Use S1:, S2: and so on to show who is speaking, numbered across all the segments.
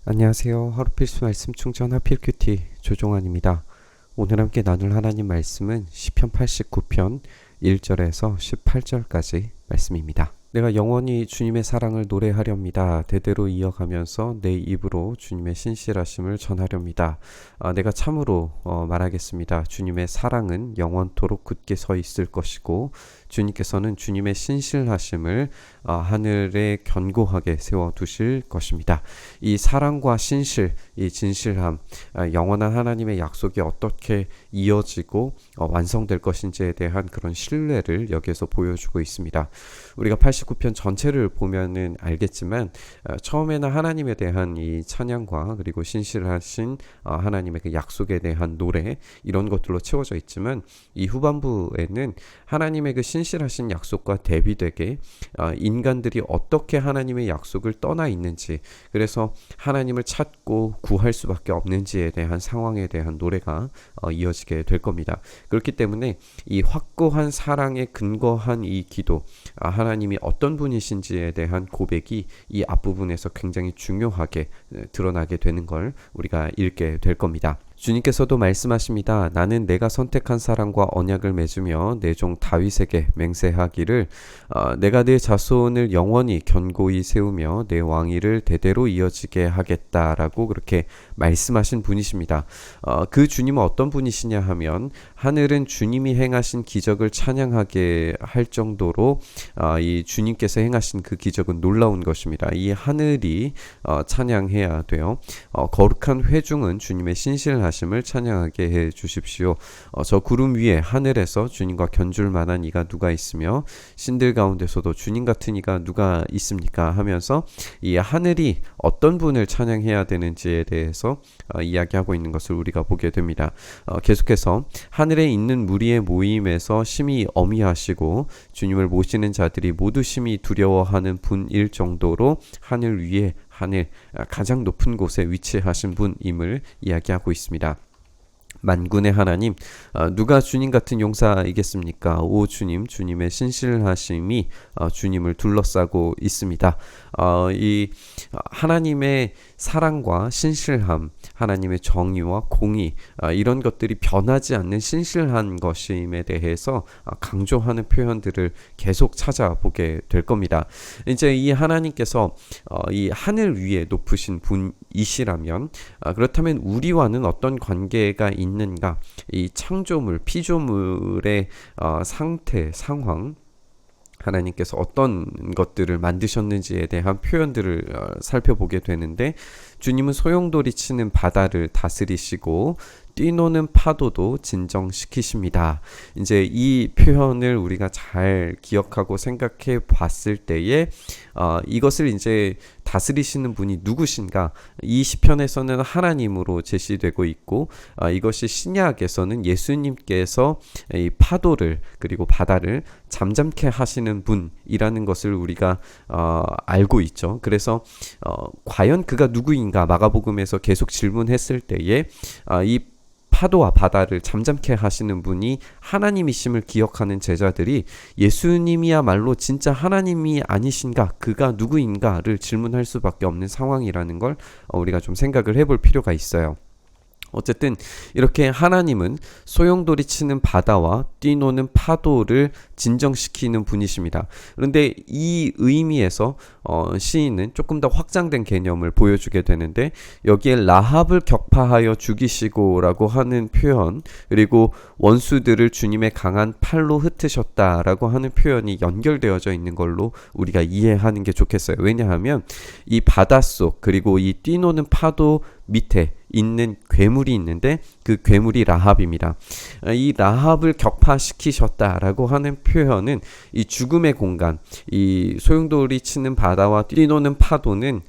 S1: 안녕하세요. 하루 필수 말씀 충전 하필 큐티 조종환입니다. 오늘 함께 나눌 하나님 말씀은 시편 89편 1절에서 18절까지 말씀입니다. 내가 영원히 주님의 사랑을 노래하렵니다. 대대로 이어가면서 내 입으로 주님의 신실하심을 전하렵니다. 내가 참으로 말하겠습니다. 주님의 사랑은 영원토록 굳게 서 있을 것이고 주님께서는 주님의 신실하심을 하늘에 견고하게 세워두실 것입니다. 이 사랑과 신실, 이 진실함, 영원한 하나님의 약속이 어떻게 이어지고 완성될 것인지에 대한 그런 신뢰를 여기에서 보여주고 있습니다. 우리가 89편 전체를 보면은 알겠지만 처음에는 하나님에 대한 이 찬양과 그리고 신실하신 하나님의 그 약속에 대한 노래 이런 것들로 채워져 있지만 이 후반부에는 하나님의 그 신실하신 약속과 대비되게 인간들이 어떻게 하나님의 약속을 떠나 있는지, 그래서 하나님을 찾고 구할 수밖에 없는지에 대한 상황에 대한 노래가 이어지게 될 겁니다. 그렇기 때문에 이 확고한 사랑에 근거한 이 기도, 하나님이 어떤 분이신지에 대한 고백이 이 앞부분에서 굉장히 중요하게 드러나게 되는 걸 우리가 읽게 될 겁니다. 주님께서도 말씀하십니다. 나는 내가 선택한 사람과 언약을 맺으며 내 종 다윗에게 맹세하기를 내가 내 자손을 영원히 견고히 세우며 내 왕위를 대대로 이어지게 하겠다라고 그렇게 말씀하신 분이십니다. 그 주님은 어떤 분이시냐 하면 하늘은 주님이 행하신 기적을 찬양하게 할 정도로 이 주님께서 행하신 그 기적은 놀라운 것입니다. 이 하늘이 찬양해야 돼요. 거룩한 회중은 주님의 신실하심을 찬양하게 해 주십시오. 저 구름 위에 하늘에서 주님과 견줄 만한 이가 누가 있으며 신들 가운데서도 주님 같은 이가 누가 있습니까 하면서 이 하늘이 어떤 분을 찬양해야 되는지에 대해서 이야기하고 있는 것을 우리가 보게 됩니다. 계속해서 하늘에 있는 무리의 모임에서 심히 어미하시고 주님을 모시는 자들이 모두 심히 두려워하는 분일 정도로 하늘 위에 가장 높은 곳에 위치하신 분임을 이야기하고 있습니다. 만군의 하나님, 누가 주님 같은 용사이겠습니까? 오 주님, 주님의 신실하심이 주님을 둘러싸고 있습니다. 이 하나님의 사랑과 신실함, 하나님의 정의와 공의, 이런 것들이 변하지 않는 신실한 것임에 대해서 강조하는 표현들을 계속 찾아보게 될 겁니다. 이제 이 하나님께서 이 하늘 위에 높으신 분이시라면 그렇다면 우리와는 어떤 관계가 있는가? 이 창조물, 피조물의 상태, 상황, 하나님께서 어떤 것들을 만드셨는지에 대한 표현들을 살펴보게 되는데, 주님은 소용돌이 치는 바다를 다스리시고 뛰노는 파도도 진정시키십니다. 이제 이 표현을 우리가 잘 기억하고 생각해 봤을 때에 이것을 이제 다스리시는 분이 누구신가? 이 시편에서는 하나님으로 제시되고 있고 이것이 신약에서는 예수님께서 이 파도를 그리고 바다를 잠잠케 하시는 분이라는 것을 우리가 알고 있죠. 그래서 과연 그가 누구인가 마가복음에서 계속 질문했을 때에 이 파도와 바다를 잠잠케 하시는 분이 하나님이심을 기억하는 제자들이 예수님이야말로 진짜 하나님이 아니신가, 그가 누구인가를 질문할 수밖에 없는 상황이라는 걸 우리가 좀 생각을 해볼 필요가 있어요. 어쨌든 이렇게 하나님은 소용돌이 치는 바다와 뛰노는 파도를 진정시키는 분이십니다. 그런데 이 의미에서 시인은 조금 더 확장된 개념을 보여주게 되는데, 여기에 라합을 격파하여 죽이시고 라고 하는 표현, 그리고 원수들을 주님의 강한 팔로 흩으셨다 라고 하는 표현이 연결되어져 있는 걸로 우리가 이해하는 게 좋겠어요. 왜냐하면 이 바닷속 그리고 이 뛰노는 파도 밑에 있는 괴물이 있는데 그 괴물이 라합입니다. 이 라합을 격파시키셨다라고 하는 표현은 이 죽음의 공간, 이 소용돌이 치는 바다와 뛰노는 파도는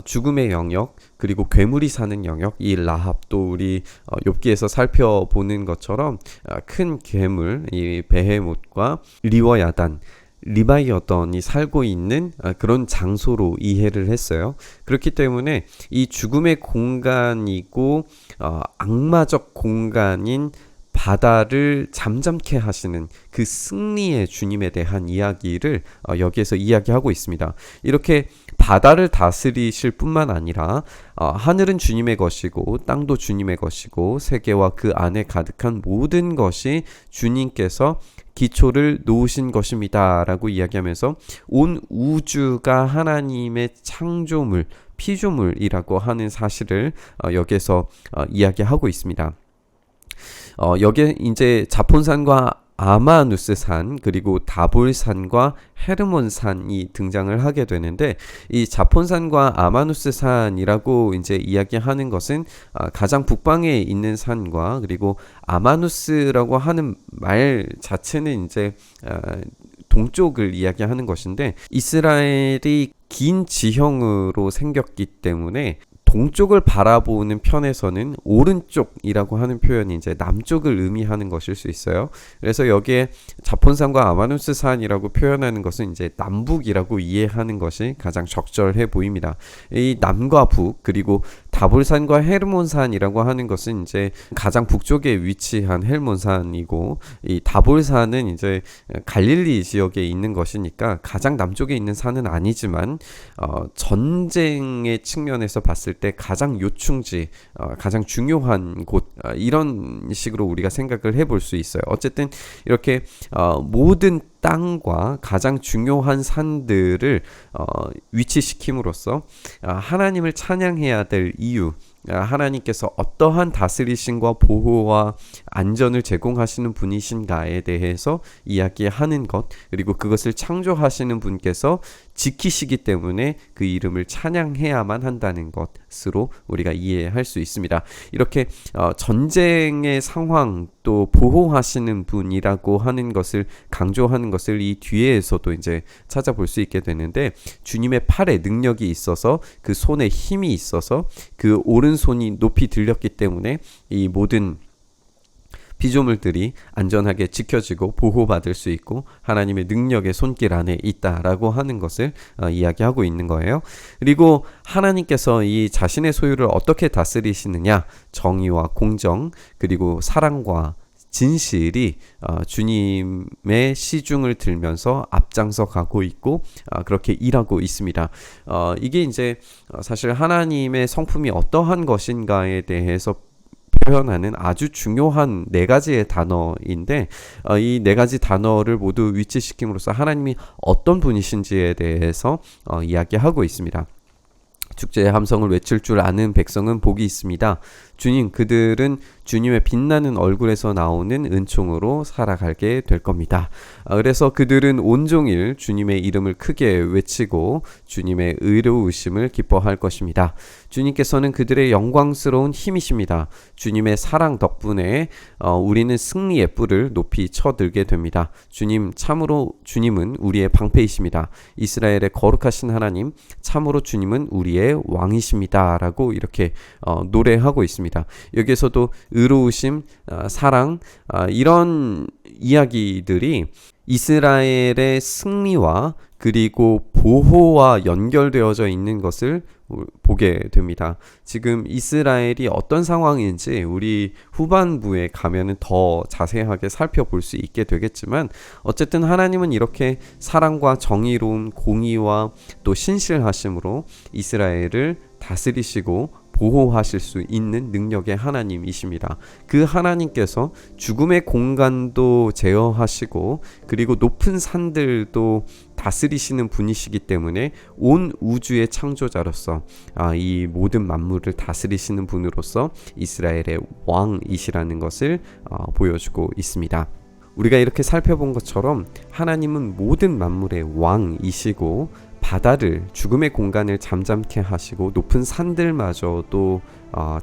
S1: 죽음의 영역, 그리고 괴물이 사는 영역, 이 라합, 또 우리 욥기에서 살펴보는 것처럼 큰 괴물, 이 베헤못과 리워야단, 리바이어던이 살고 있는 그런 장소로 이해를 했어요. 그렇기 때문에 이 죽음의 공간이고 악마적 공간인 바다를 잠잠케 하시는 그 승리의 주님에 대한 이야기를 여기에서 이야기하고 있습니다. 이렇게 바다를 다스리실 뿐만 아니라 하늘은 주님의 것이고 땅도 주님의 것이고 세계와 그 안에 가득한 모든 것이 주님께서 기초를 놓으신 것입니다 라고 이야기하면서 온 우주가 하나님의 창조물, 피조물이라고 하는 사실을 여기에서 이야기하고 있습니다. 여기에 이제 자폰산과 아마누스산 그리고 다볼산과 헤르몬산이 등장을 하게 되는데, 이 자폰산과 아마누스산이라고 이제 이야기하는 것은 가장 북방에 있는 산과, 그리고 아마누스라고 하는 말 자체는 이제 동쪽을 이야기하는 것인데, 이스라엘이 긴 지형으로 생겼기 때문에 동쪽을 바라보는 편에서는 오른쪽이라고 하는 표현이 이제 남쪽을 의미하는 것일 수 있어요. 그래서 여기에 자폰산과 아마누스산이라고 표현하는 것은 이제 남북이라고 이해하는 것이 가장 적절해 보입니다. 이 남과 북, 그리고 다볼산과 헤르몬산이라고 하는 것은 이제 가장 북쪽에 위치한 헬몬산이고, 이 다볼산은 이제 갈릴리 지역에 있는 것이니까 가장 남쪽에 있는 산은 아니지만 전쟁의 측면에서 봤을 때 가장 요충지, 가장 중요한 곳, 이런 식으로 우리가 생각을 해볼 수 있어요. 어쨌든 이렇게 모든 땅과 가장 중요한 산들을 위치시킴으로써 하나님을 찬양해야 될 이유, 하나님께서 어떠한 다스리심과 보호와 안전을 제공하시는 분이신가에 대해서 이야기하는 것, 그리고 그것을 창조하시는 분께서 지키시기 때문에 그 이름을 찬양해야만 한다는 것으로 우리가 이해할 수 있습니다. 이렇게 전쟁의 상황, 또 보호하시는 분이라고 하는 것을 강조하는 것을 이 뒤에서도 이제 찾아볼 수 있게 되는데, 주님의 팔에 능력이 있어서, 그 손에 힘이 있어서, 그 오른손이 높이 들렸기 때문에 이 모든 피조물들이 안전하게 지켜지고 보호받을 수 있고 하나님의 능력의 손길 안에 있다라고 하는 것을 이야기하고 있는 거예요. 그리고 하나님께서 이 자신의 소유를 어떻게 다스리시느냐, 정의와 공정, 그리고 사랑과 진실이 주님의 시중을 들면서 앞장서 가고 있고 그렇게 일하고 있습니다. 이게 이제 사실 하나님의 성품이 어떠한 것인가에 대해서 표현하는 아주 중요한 네 가지의 단어인데, 이 네 가지 단어를 모두 위치시킴으로써 하나님이 어떤 분이신지에 대해서 이야기하고 있습니다. 축제의 함성을 외칠 줄 아는 백성은 복이 있습니다. 주님, 그들은 주님의 빛나는 얼굴에서 나오는 은총으로 살아가게 될 겁니다. 그래서 그들은 온종일 주님의 이름을 크게 외치고 주님의 의로우심을 기뻐할 것입니다. 주님께서는 그들의 영광스러운 힘이십니다. 주님의 사랑 덕분에 우리는 승리의 뿔을 높이 쳐들게 됩니다. 주님은 우리의 방패이십니다. 이스라엘의 거룩하신 하나님, 참으로 주님은 우리의 왕이십니다. 라고 이렇게 노래하고 있습니다. 여기에서도 의로우심, 사랑, 이런 이야기들이 이스라엘의 승리와 그리고 보호와 연결되어져 있는 것을 보게 됩니다. 지금 이스라엘이 어떤 상황인지 우리 후반부에 가면은 더 자세하게 살펴볼 수 있게 되겠지만, 어쨌든 하나님은 이렇게 사랑과 정의로움, 공의와 또 신실하심으로 이스라엘을 다스리시고 보호하실 수 있는 능력의 하나님이십니다. 그 하나님께서 죽음의 공간도 제어하시고 그리고 높은 산들도 다스리시는 분이시기 때문에 온 우주의 창조자로서 이 모든 만물을 다스리시는 분으로서 이스라엘의 왕이시라는 것을 보여주고 있습니다. 우리가 이렇게 살펴본 것처럼 하나님은 모든 만물의 왕이시고 바다를, 죽음의 공간을 잠잠케 하시고 높은 산들마저도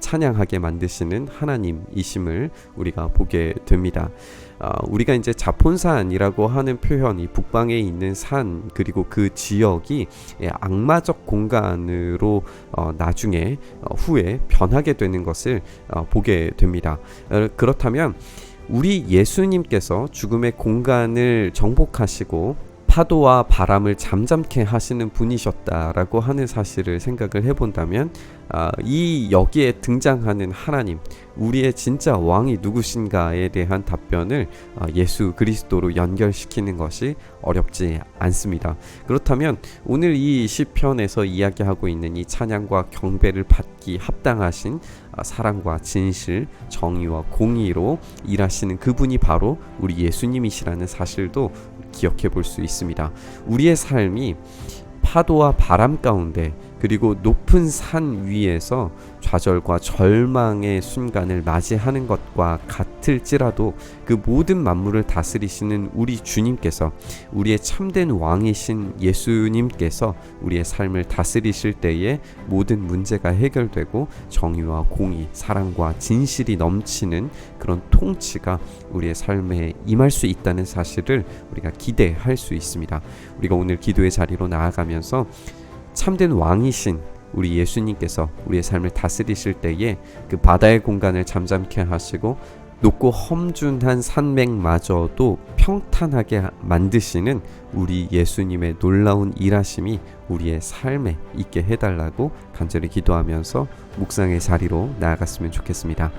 S1: 찬양하게 만드시는 하나님이심을 우리가 보게 됩니다. 우리가 이제 자폰산이라고 하는 표현이 북방에 있는 산, 그리고 그 지역이 악마적 공간으로 나중에 후에 변하게 되는 것을 보게 됩니다. 그렇다면 우리 예수님께서 죽음의 공간을 정복하시고 파도와 바람을 잠잠케 하시는 분이셨다라고 하는 사실을 생각을 해본다면 이 여기에 등장하는 하나님, 우리의 진짜 왕이 누구신가에 대한 답변을 예수 그리스도로 연결시키는 것이 어렵지 않습니다. 그렇다면 오늘 이 시편에서 이야기하고 있는 이 찬양과 경배를 받기 합당하신 사랑과 진실, 정의와 공의로 일하시는 그분이 바로 우리 예수님이시라는 사실도 기억해 볼 수 있습니다. 우리의 삶이 파도와 바람 가운데 그리고 높은 산 위에서 좌절과 절망의 순간을 맞이하는 것과 같을지라도 그 모든 만물을 다스리시는 우리 주님께서, 우리의 참된 왕이신 예수님께서 우리의 삶을 다스리실 때에 모든 문제가 해결되고 정의와 공의, 사랑과 진실이 넘치는 그런 통치가 우리의 삶에 임할 수 있다는 사실을 우리가 기대할 수 있습니다. 우리가 오늘 기도의 자리로 나아가면서 참된 왕이신 우리 예수님께서 우리의 삶을 다스리실 때에 그 바다의 공간을 잠잠케 하시고 높고 험준한 산맥마저도 평탄하게 만드시는 우리 예수님의 놀라운 일하심이 우리의 삶에 있게 해달라고 간절히 기도하면서 묵상의 자리로 나아갔으면 좋겠습니다.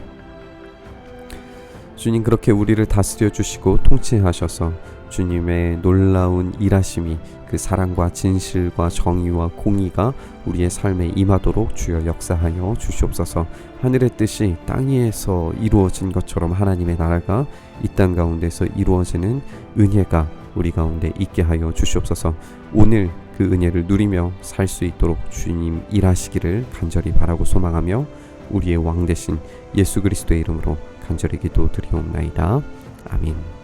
S1: 주님, 그렇게 우리를 다스려 주시고 통치하셔서 주님의 놀라운 일하심이 그 사랑과 진실과 정의와 공의가 우리의 삶에 임하도록 주여 역사하여 주시옵소서. 하늘의 뜻이 땅 위에서 이루어진 것처럼 하나님의 나라가 이 땅 가운데서 이루어지는 은혜가 우리 가운데 있게 하여 주시옵소서. 오늘 그 은혜를 누리며 살 수 있도록 주님 일하시기를 간절히 바라고 소망하며 우리의 왕 되신 예수 그리스도의 이름으로 간절히 기도드리옵나이다. 아멘.